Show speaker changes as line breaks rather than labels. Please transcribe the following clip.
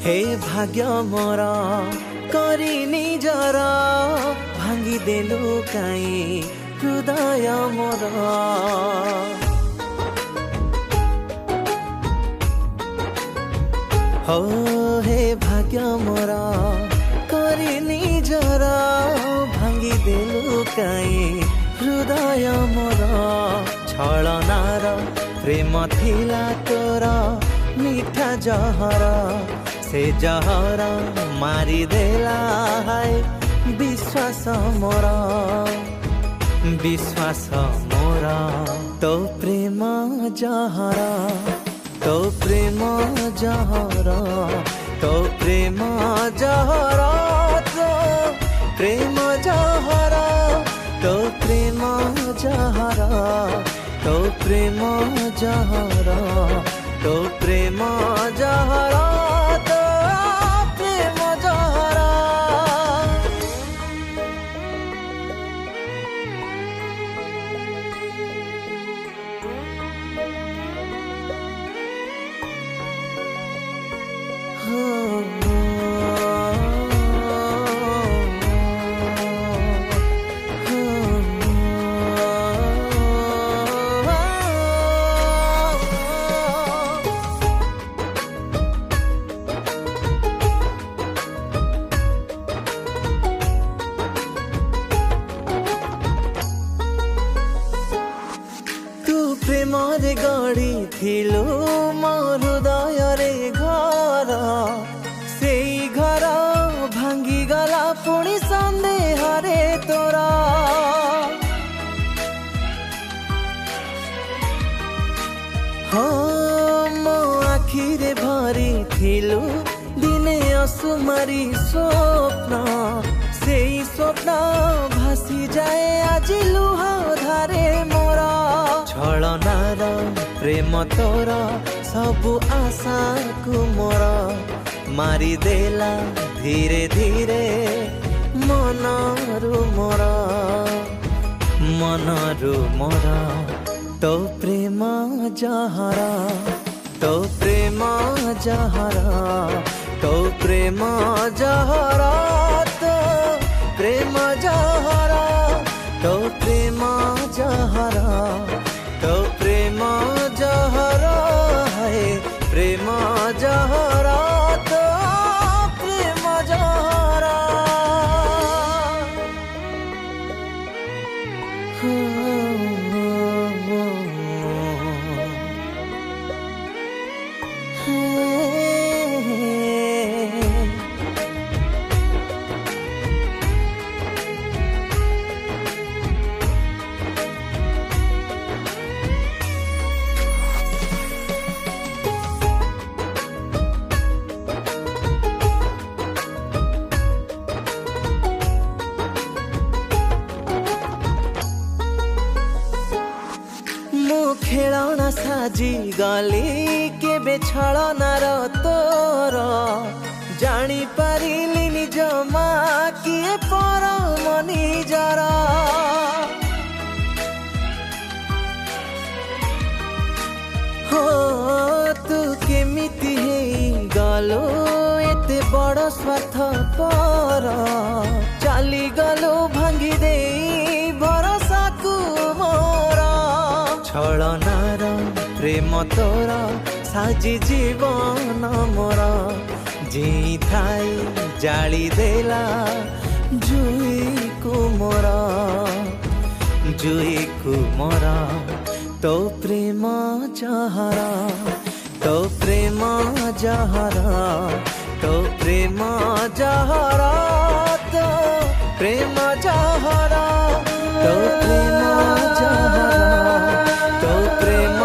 हे भाग्य मोर करी निजर भांगी देलु काई हृदय मोर। हो हे भाग्य मोर करी निजर भांगी देलु काई हृदय मोर। छलनार प्रेम थिला तोर मीठा जहर से जहर मारी देला है विश्वास मोर। विश्वास मोर तो प्रेम जहर तो प्रेम जहर तो प्रेम जहर तो प्रेम जहर तो प्रेम जहर तो प्रेम जहर तो प्रेम जहर तो प्रेम जहर। प्रेमरे गढ़ी थिलु मो हृदय रे घर से घर भांगी गला पुणी संदेह रे तोरा। हाँ मो आखिरे भरी थिलु दिने असुमारी स्वप्न से स्वप्न भासी जाए आज लुह धारे मोरा। छलनार प्रेम तोर सबु आशा को मोर मारी देला धीरे धीरे मनरु मोर। मनरु मोर तो प्रेम जहर तो प्रेम जहर तो प्रेम जहर तो प्रेम जहर तो प्रेम जहर तो प्रेम जहर है प्रेम जहर तो प्रेम जहर। खेलना साजी गली केबे छलनार तोर जानी पारिली निज माँ किए परम निजर। हो तू केमिति हेई गलो एते बड़ स्वार्थ पर चली गलो भांगी दे भरोसा को मोर। छलनार प्रेम तोर साजी जीवन मोर जी थाई जाली देला जुई को मोर। जुई को मोर तो प्रेम जहर तो प्रेम जहर तो प्रेम जहर तो प्रेम जहर तो प्रेम जहर तो प्रेम